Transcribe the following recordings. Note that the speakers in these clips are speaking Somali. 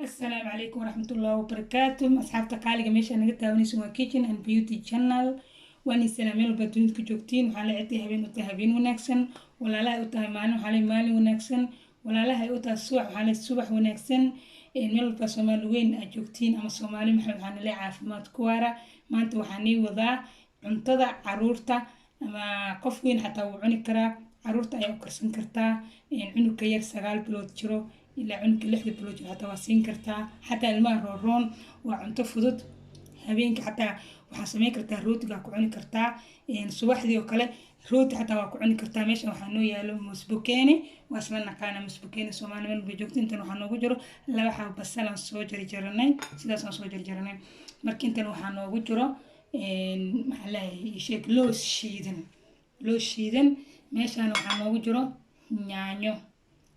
السلام عليكم ورحمة الله وبركاته. أصحابتا قالقة ميشا نغا داونيسو waa kitchen and beauty channel waani salaameen walba dunida ku joogtiin. waxaa la ciday habeen u tahay habeen wanaagsan, walaalaha u tahay maalin waxaa la maalin wanaagsan, walaalaha u tahay subax waxaa la subax wanaagsan. meel walba Soomaali weyn aad joogtiin ama Soomaali waxaan la caafimaad ku waara. maanta waxaan ii wadaa cuntada caruurta ama qof weyn xataa wuu cuni karaa. caruurta ayaa u karsan kartaa. cunugka yar 9 bilood jiro ilaa cunugka 6 bilood jiro xataa waa siin kartaa. xataa ilmaha roon waa cunto fudud. habeenka xataa waxaa sameyn kartaa rootiga ku cuni kartaa. subaxdii oo kale rooti xataa waa ku cuni kartaa. meesha waxaa noo yaalo musbukeeni, waa isla naqaana musbukeeni Soomaali meel bay joogto. intan waxaa noogu jiro 2 xabo basal aan soo jarjaranay, sidaas aan soo jarjaranay. marka intan waxaa noogu jiro maxaa la sheeg loos shiidan. meeshaan waxaa noogu jiro yaanyo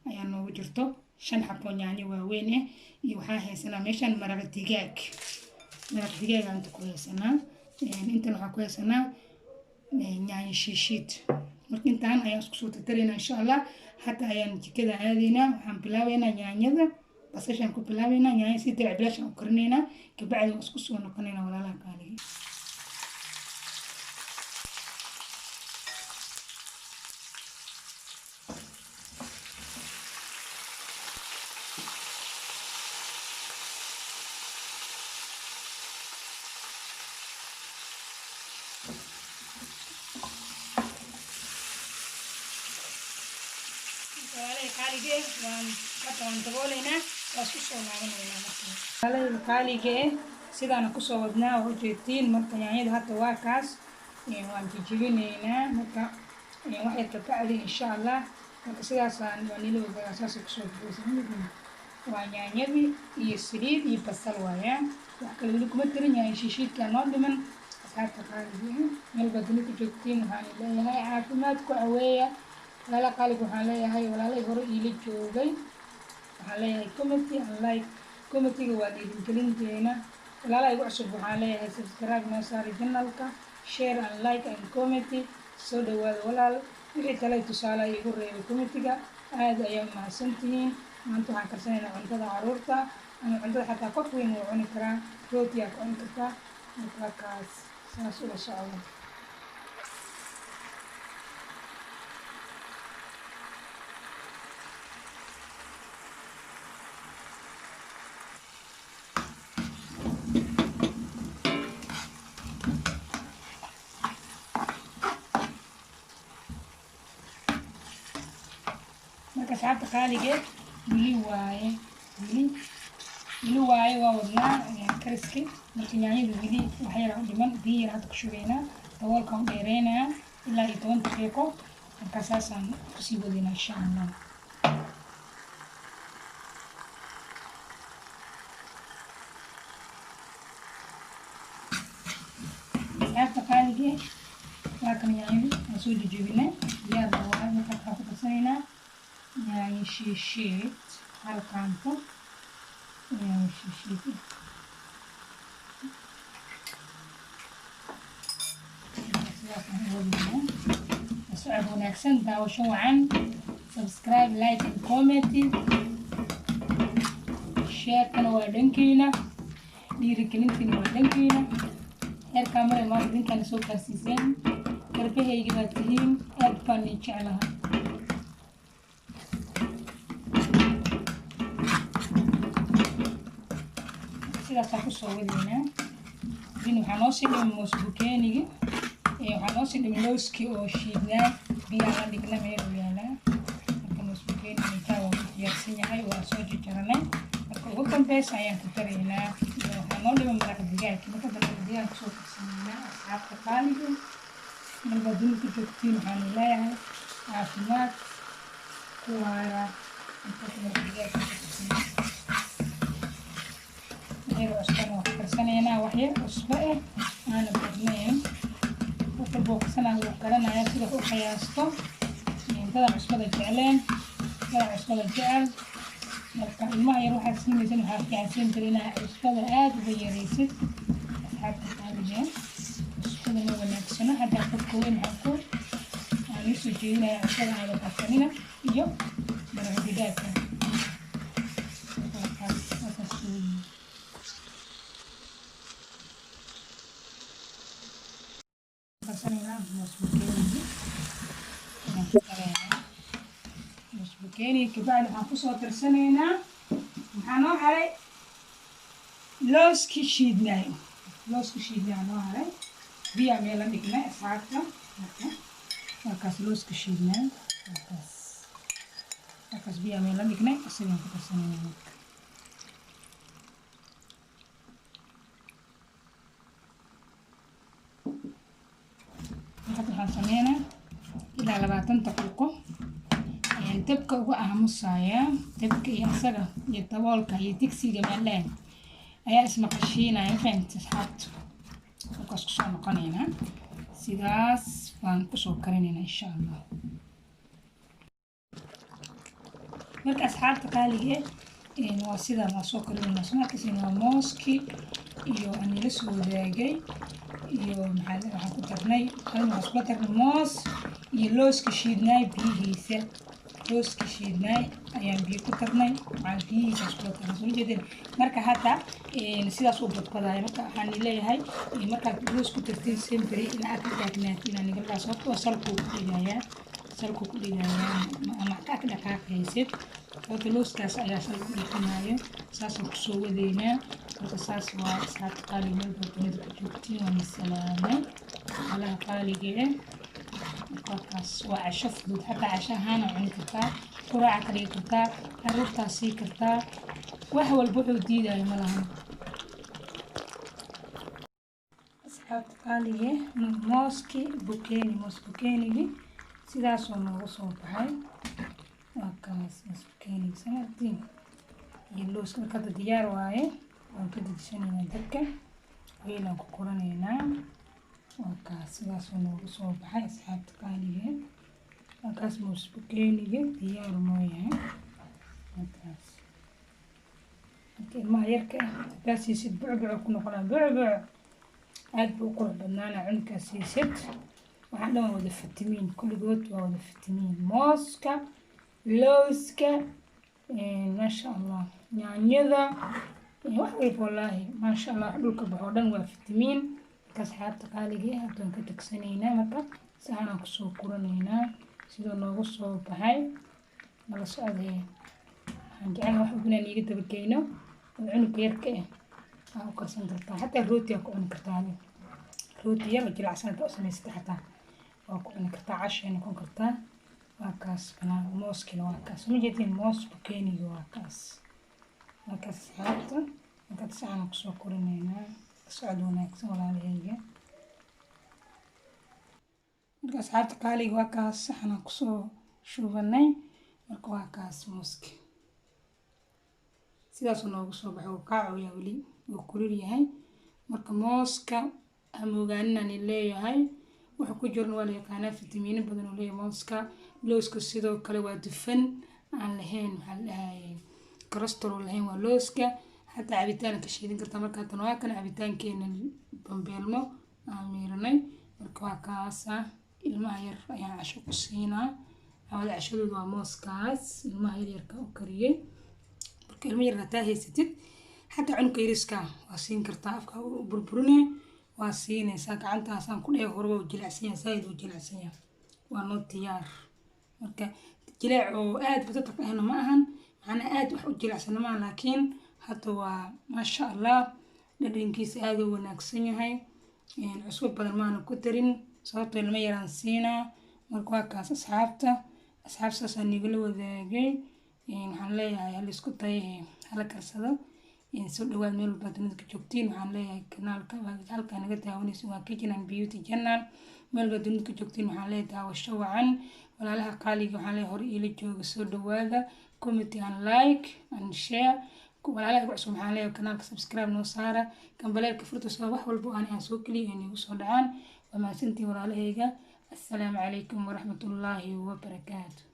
ayaa noogu jirto 5 xabo yaanyo waaweyn ah. iyo waxaa haysanaa meeshaan maraq digaag aan ku haysanaa. intan waxaa ku haysanaa yaanyo shiishiid. marka intaan ayaan isku soo tartareynaa insha Allah. hadda ayaan jikada aadaynaa. waxaan bilaabeynaa yaanyada, basashaan ku bilaabeynaa. yaanyo si dirac bilaashaan u karinaynaa, kabacdi waan isku soo noqonaynaa walaalaha qaaliga. waan daboolaynaa, waa isku soo laabanaynaa. marka qaaliga sidaana ku soo wadnaa oo jeedtiin. marka yaanyada hadda waa kaas, waan jijibinaynaa. marka wax yar ka bacdi insha Allah. marka sidaasaan waa nilo saas ku soo buuxinayna. waa yaanyadii iyo saliid iyo basal waayaan. wax kale weli kuma tirin. yaanyo shiishiidka noo dhiman. asxaabta qaaliga meel badani ku joogtiin waxaan leeyahay caafimaad ku aweeya. walaalaha qaaliga waxaan leeyahay walaalay hore iila joogay waxaan leeyahay comment and like. commentiga waa dhiirigelinteena. walaalaha igu cusub waxaan leeyahay subscribe noo saari channelka, share and like and comment. soo dhawaada walaal. wixii kale tusaale igu reebay commentiga aad ayaa u mahadsantihiin. maanta waxaan karsanaynaa cuntada caruurta ama cuntada xataa qof weyn wuu cuni karaa. rooti aa ku cuni kartaa. marka kaas saas ula socda. marka saabta qaaliga wili waaye waa wadnaa kariski. marka yaanyada wili wax yar u dhiman, biyo yar hadda ku shubaynaa. daboolkaan u dheereynaa ilaa 10 daqiiqo. marka saasaan kusii wadaynaa insha Allah. saabta qaaliga waa kan yaanyada aan soo jijibinay. diyaar waa. marka waxaan ku karsanaynaa yaanyo shiishiid hal qaanto. yaanyo shiishiid socod wanaagsan, daawasho wacan. subscribe, like and comment. share-kana waa dhankiina, dhiirigelintiina waa dhankiina. heerkaa maray maanta idinkaana soo gaarsiiseen. garbahayga baad tihiin, aad baan ii jeclahay. sidaasaan kusoo wadaynaa. waxaa noo sii dhimi musbukeeniga, waxaa noo sii dhimi looskii oo shiidnaa. biyaha la dhigna meel u yaalaa. marka musbukeeniga intaa waa ku diyaarsan yahay, waa soo jarjaranay. marka ugu dambeysa ayaan ku daraynaa. waxaa noo dhimi maraq digaag. marka maraq digaag kusoo karsanaynaa. asxaabta qaaliga meel baa dunida ku joogtiin waxaan leeyahay caafimaad ku waara. inta maraq digaag kusoo karsanaa cusbana waa karsanaynaa. wax yar cusbo aana badnayn. qofka booqsanaya wuu garanaya sida u qiyaasto. dadan cusbada jecleen, dadan cusbada jecel. marka ilmaha yar waxaad siinaysan waxaa fiican siin kara inaa cusbada aad uga yaraysid. asxaabta qaaliga cusbada ma wanaagsano. hadda qofka weyn aan usoo jeedinaya cusbada aada karsanina iyo maraq digaagka. كيني كبعد هنقصه ترسنينا محنو علي لوس كشيدنا نو علي بيا ميلا دقنا اسحاقتا markaas looska shiidnaa markaas biyaa meel la dhignay isagaan ku darsanayna marka waxaan sameynaa ilaa 20 daqiiqo ayaan dabka uga aamusayaa dabka iyo asaga iyo daboolka iyo digsiga meelaan ayaa ismaqashiinaya fahamta asxaabta markaas ku soo noqonaynaa sidaas waan ku soo karinaynaa insha Allah marka asxaabta qaaliga waa sida la soo karinaynaa markaasina waa mooski iyo anila soo wadaagay iyo waxaan ku darnay moos iyo looska shiidnay biyihiisa looska shiidnay ayaan biyo ku darnay waxaan biyihiisa isku darnay soo jeedin marka hata sidaas u badbadaay marka waxaan leeyahay marka loos ku dartiin sempre ila aad taagnaat ila nigalaa soo salku ku dhigayaa ama ka dhaqaaqaysid sababta looskaas ayaa salku dhiganayo saas ku soo wadeynaa marka saas waa asxaabta qaali meel badbaadada ku joogtiin waa salaamay ala qaaliga markaas waa casho fudud hatta cashahaan cuni kartaa quraac ka dhigi kartaa caruurtaa sii kartaa wax walba wuxuu diidayo ma lahan asxaabta qaaliga mooski bukeeni sidaas oo noogu soo baxay waa kaas bukeeni sanadii iyo looska marka diyaar waaye waan ka dejisanaynaa dabka weelaan ku koranaynaa waa kaas sidaas oo noogu soo baxay asxaabta qaaliga waa kaas bukeeniga diyaar noo yahay waa kaas marka ilmaha yarka haddaad siisid bucbuc ku noqonaa bucbuc aad buu qurux badnaana cunkaa siisid waxaan dhan wada fitamiin kulligood waa wada fitamiin mooska looska maasha Allah yaanyada wax walba wallaahi maasha Allah dhulka baxoo dhan waa fitamiin markaas xaabta qaaliga haddaan ka tagsanaynaa marka saxanaan kusoo kuranaynaa sidoo noogu soo baxay nala socodee waxaan jeclaan wax walba inaan iiga dabageyno oo cunuga yarka ah u karsan kartaa xataa rooti aa ku cuni kartaa rooti yar jilicsan inta u samaysata xataa waa ku cuni kartaa cashay noqon kartaa waa kaas banaan mooskina waa kaas ma jeedin moos bukeeniga waa kaas xaabta markaad saxan kusoo korinaynaa socod wanaagsan walaalahayga markaas xaabta qaaliga waa kaas saxan kusoo shubanay marka waa kaas mooski sidaas noogu soo baxay oo kaacoya weli oo kulul yahay marka mooska amoogaanina leeyahay waxa ku jirna waa la yaqaanaa fitamiino badan oo leeyahay mooska looska sidoo kale waa dufan aan lahayn maxaa la dhahay cholesterol lahayn waa looska hataa cabitaan ka shiidin kartaa marka tan waa kan cabitaankeena bambeelmo aan miiranay marka waa kaasa ilmaha yar ayaan casho ku siinaa awada cashadooda waa mooskaas ilmaha yarka u kariyay marka ilmaha yar hataa haysatid hataa cunka yariska waa siin kartaa afka u burburine waa siinaysaa gacantaasaan ku dheh horba u jilicsan yahay saaid u jilicsan yahay waa noo diyaar marka jilaac oo aad badada ahna ma ahan macnaa aad wax u jilicsan ma ahan laakiin hadda waa maasha Allah dhadhankiisa aad u wanaagsan yahay cusub badan maana ku darin sababtoo ilma yaraan siinaa marka waa kaas asxaabtaas aan nigala wadaagay waxaan leeyahay hal isku day hala karsado soo dhawaad meel walba dunida ka joogtiin waxaan leeyahay kanaalka halkaa naga daawanaysa waa Kitchen and Beauty Channel meel walba dunida ka joogtiin waxaan leeyahay daawasho wacan walaalaha qaaliga waxaan leeyahay hor ila jooga soo dhawaada comment and like and share walaalaha cusub waxaan leeyahay kanaalka subscribe noo saara kambaleelka furta soo wax walba aan soo kaliya inay ugu soo dhacaan waa mahadsantiin walaalahayga assalaamu calaykum waraxmatullaahi wabarakaatuh